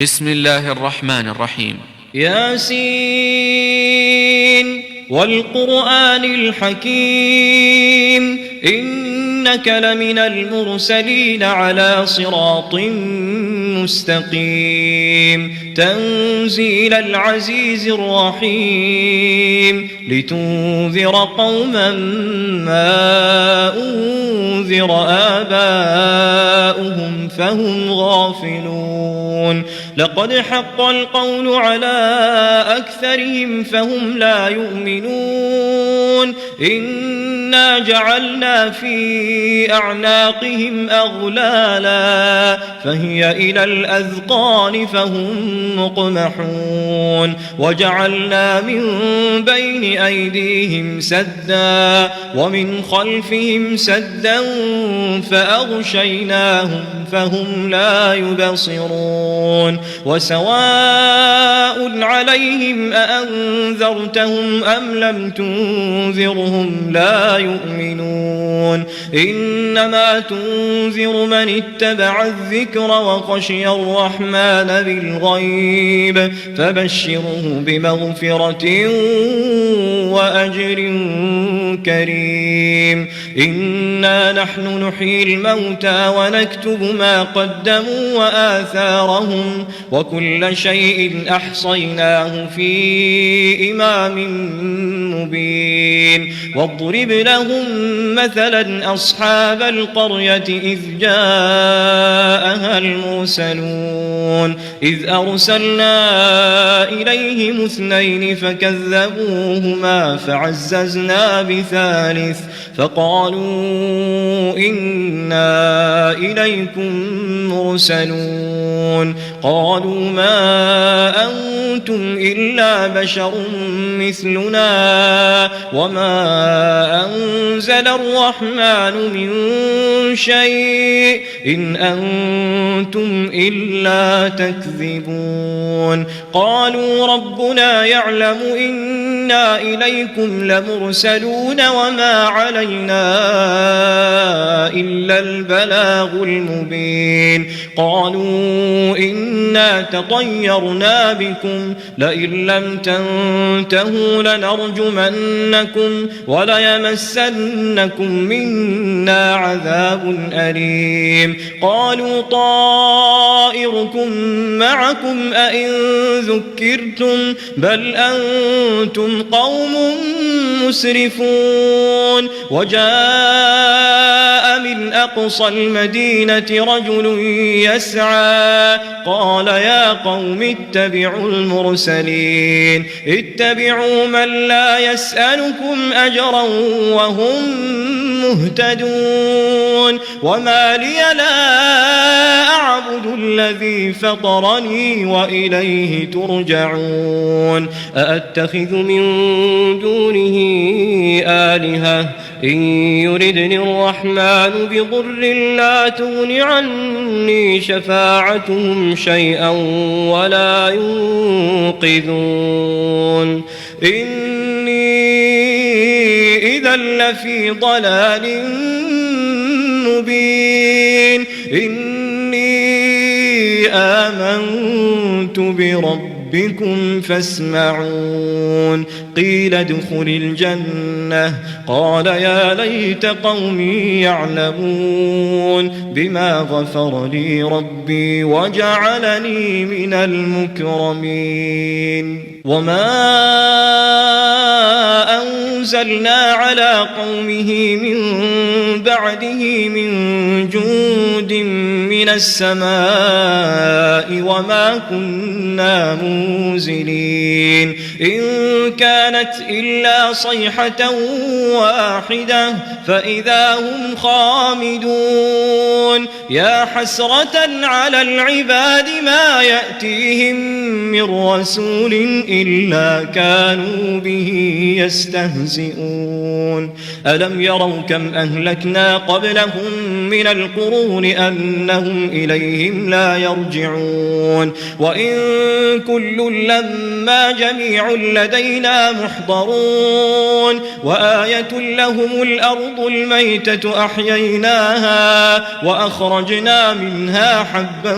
بسم الله الرحمن الرحيم. ياسين والقرآن الحكيم إنك لمن المرسلين على صراط مستقيم تنزيل العزيز الرحيم لتنذر قوما ما أنذر آباؤهم فهم غافلون لقد حق القول على أكثرهم فهم لا يؤمنون إنا جعلنا في أعناقهم أغلالا فهي إلى الأذقان فهم مقمحون وجعلنا من بين أيديهم سدا ومن خلفهم سدا فأغشيناهم فهم لا يبصرون وسواء عليهم أأنذرتهم أم لم تنذرهم لا يؤمنون إنما تنذر من اتبع الذكر وخشي الرحمن بالغيب فبشره بمغفرة وأجر كريم إنا نحن نحيي الموتى ونكتب ما قدموا وآثارهم وكل شيء أحصيناه في إمام مبين واضرب لهم مثلا أصحاب القرية إذ جاءها المرسلون إذ أرسلنا إليهم اثنين فكذبوهما فعززنا بثالث فقالوا إنا إليكم مرسلون قالوا ما أنتم إلا بشر مثلنا وما أنزل الرحمن من شيء إن أنتم إلا تكذبون قالوا ربنا يعلم إنا إليكم لمرسلون وما علينا إلا البلاغ المبين قالوا إنا تطيرنا بكم لئن لم تنتهوا لنرجمنكم وليمسنكم منا عذاب أليم قالوا طائركم معكم أئن ذكرتم بل أنتم قوم مسرفون وجاء من أقصى المدينة رجل يسعى قال يا قوم اتبعوا المرسلين اتبعوا من لا يسألكم أجرا وهم مهتدون وما لي لا أعبد الذي فطرني وإليه ترجعون أأتخذ من دونه آلهة إن يردني الرحمن بضر لا تغن عني شفاعتهم شيئا ولا ينقذون إني إذا لفي ضلال مبين إني آمنت بربكم فاسمعون قيل ادخل الجنة قال يا ليت قومي يعلمون بما غفر لي ربي وجعلني من المكرمين وما أنزلنا على قومه من بعده من جند من السماء وما كنا منزلين إن كانت إلا صيحة واحدة فإذا هم خامدون يا حسرة على العباد ما يأتيهم من رسول إلا كانوا به يستهزئون ألم يروا كم أهلكنا قبلهم من القرون أنهم فهم إليهم لا يرجعون وإن كل لما جميع لدينا محضرون وآية لهم الأرض الميتة أحييناها وأخرجنا منها حبا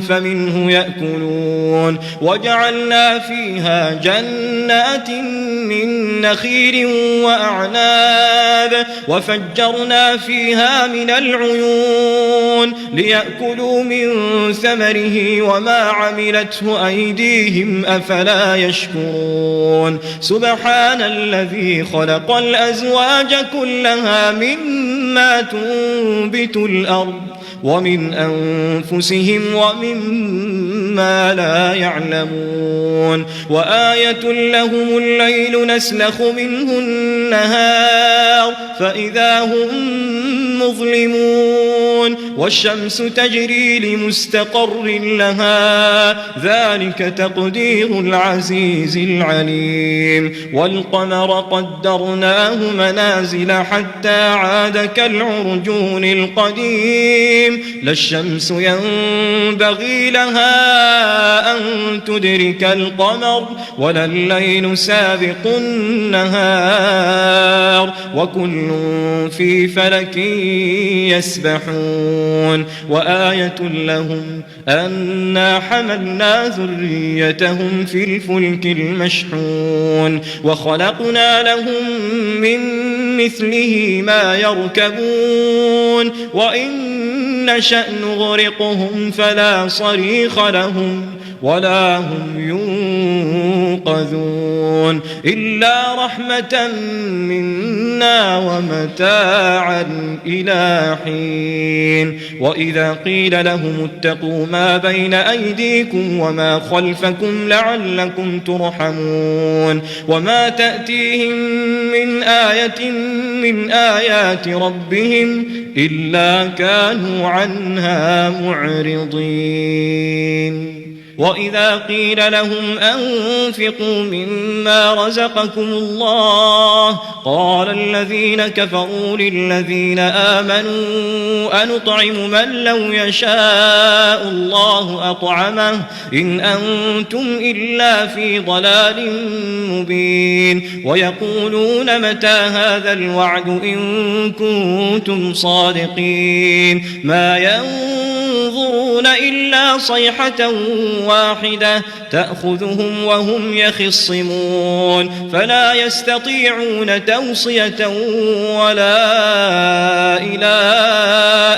فمنه يأكلون وجعلنا فيها جنات من نخيل وأعناب وفجرنا فيها من العيون ليأكلوا من ثمره وما عملته أيديهم أفلا يشكرون سبحان الذي خلق الأزواج كلها مما تنبت الأرض ومن أنفسهم ومما لا يعلمون وآية لهم الليل نسلخ منه النهار فإذا هم مظلمون والشمس تجري لمستقر لها ذلك تقدير العزيز العليم والقمر قدرناه منازل حتى عاد كالعرجون القديم لا الشمس ينبغي لها أن تدرك القمر ولا الليل سابق النهار وكل في فلك يسبحون وآية لهم أنا حملنا ذريتهم في الفلك المشحون وخلقنا لهم من مثله ما يركبون وإن نشأ نغرقهم فلا صريخ لهم ولا هم ينقذون إلا رحمة منا ومتاعا إلى حين وإذا قيل لهم اتقوا ما بين أيديكم وما خلفكم لعلكم ترحمون وما تأتيهم من آية من آيات ربهم إلا كانوا عنها معرضين وإذا قيل لهم أنفقوا مما رزقكم الله قال الذين كفروا للذين آمنوا أنطعم من لو يشاء الله أطعمه إن أنتم إلا في ضلال مبين ويقولون متى هذا الوعد إن كنتم صادقين ما ينظرون إلا صيحة واحدة تأخذهم وهم يخصمون فلا يستطيعون توصية ولا إلى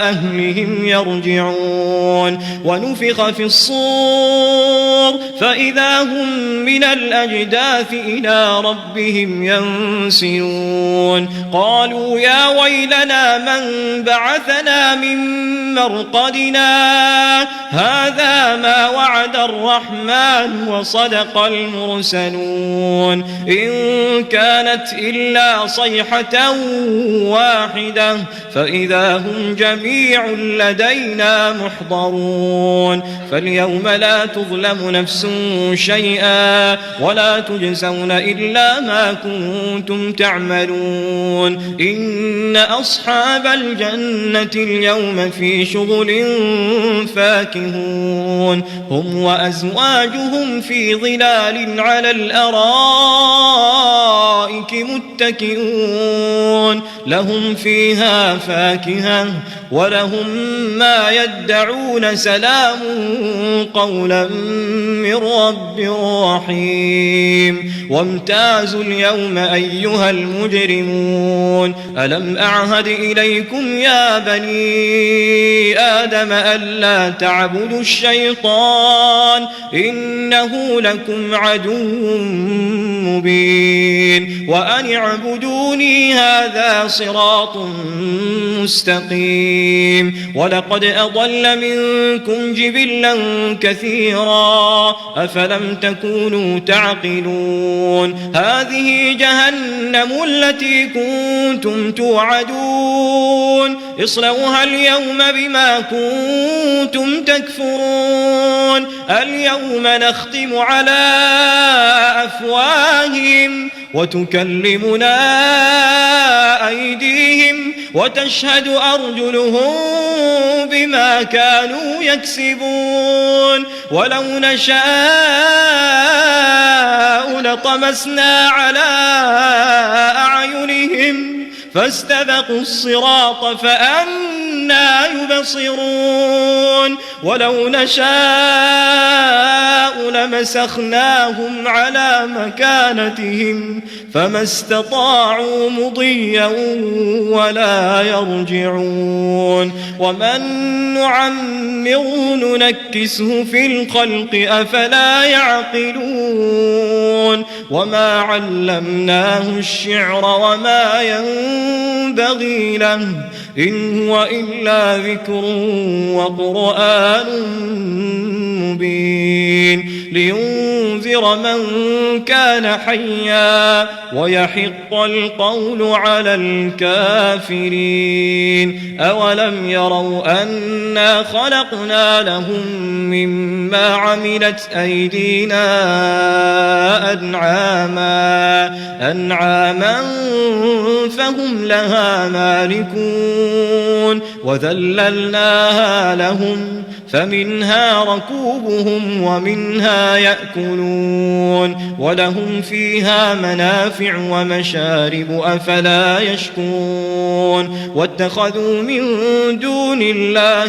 أهلهم يرجعون ونفخ في الصور فإذا هم من الأجداث إلى ربهم ينسلون قالوا يا ويلنا من بعثنا من مرقدنا هذا ما وعد الرحمن وصدق المرسلون إن كانت إلا صيحة واحدة فإذا هم جميع لدينا محضرون فاليوم لا تظلم نفس شيئا ولا تجزون إلا ما كنتم تعملون إن أصحاب الجنة اليوم في شغل فاكهون هم وأزواجهم في ظلال على الأرائك متكئون لهم فيها فاكهة ولهم ما يدعون سلام قولا من رب رحيم وامتازوا اليوم أيها المجرمون ألم أعهد إليكم يا بني آدم ألا تعبدوا الشيطان إنه لكم عدو مبين وأن اعبدوني هذا صراط مستقيم ولقد أضل منكم جبلا كثيرا أفلم تكونوا تعقلون هذه جهنم التي كنتم توعدون اصلوها اليوم بما كنتم تكفرون اليوم نختم على أفواههم وتكلمنا أيديهم وتشهد أرجلهم بما كانوا يكسبون ولو نشاء لطمسنا على أعينهم فاستبقوا الصراط فأنى يبصرون ولو نشاء لمسخناهم على مكانتهم فما استطاعوا مضيا ولا يرجعون ومن نعمره ننكسه في الخلق أفلا يعقلون وما علمناه الشعر وما ينبغي له إن هو إلا ذكر وقرآن مبين لينذر من كان حيا ويحق القول على الكافرين أولم يروا أنا خلقنا لهم مما عملت أيدينا أنعاما فهم لها مالكون وذللناها لهم فمنها ركوبهم ومنها يأكلون ولهم فيها منافع ومشارب أفلا يشكرون واتخذوا من دون الله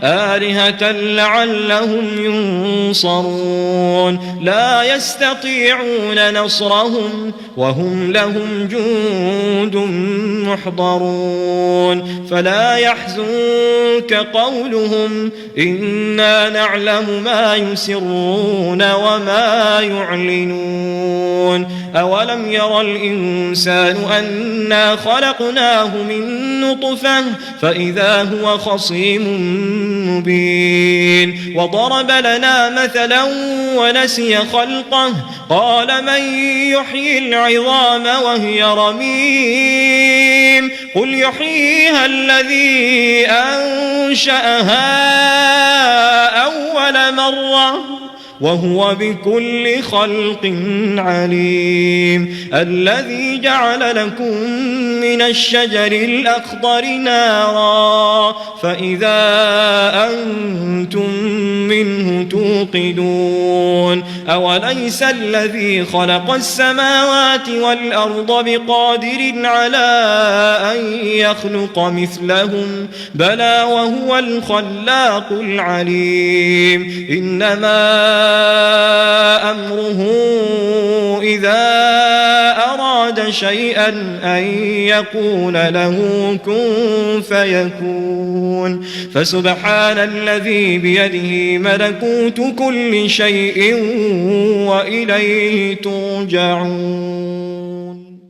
آلهة لعلهم ينصرون لا يستطيعون نصرهم وهم لهم جند محضرون فلا يحزنك قولهم إنا نعلم ما يسرون وما يعلنون أولم ير الإنسان أنا خلقناه من نطفة فإذا هو خصيم مبين وضرب لنا مثلا ونسي خلقه قال من يحيي العظام وهي رميم قل يحييها الذي أنشأها أول مرة وهو بكل خلق عليم الذي جعل لكم من الشجر الأخضر نارا فإذا أنتم منه توقدون أوليس الذي خلق السماوات والأرض بقادر على أن يخلق مثلهم بلى وهو الخلاق العليم إنما أمره إذا أراد شيئا أن يقول له كن فيكون فسبحان الذي بيده ملكوت كل شيء وإليه ترجعون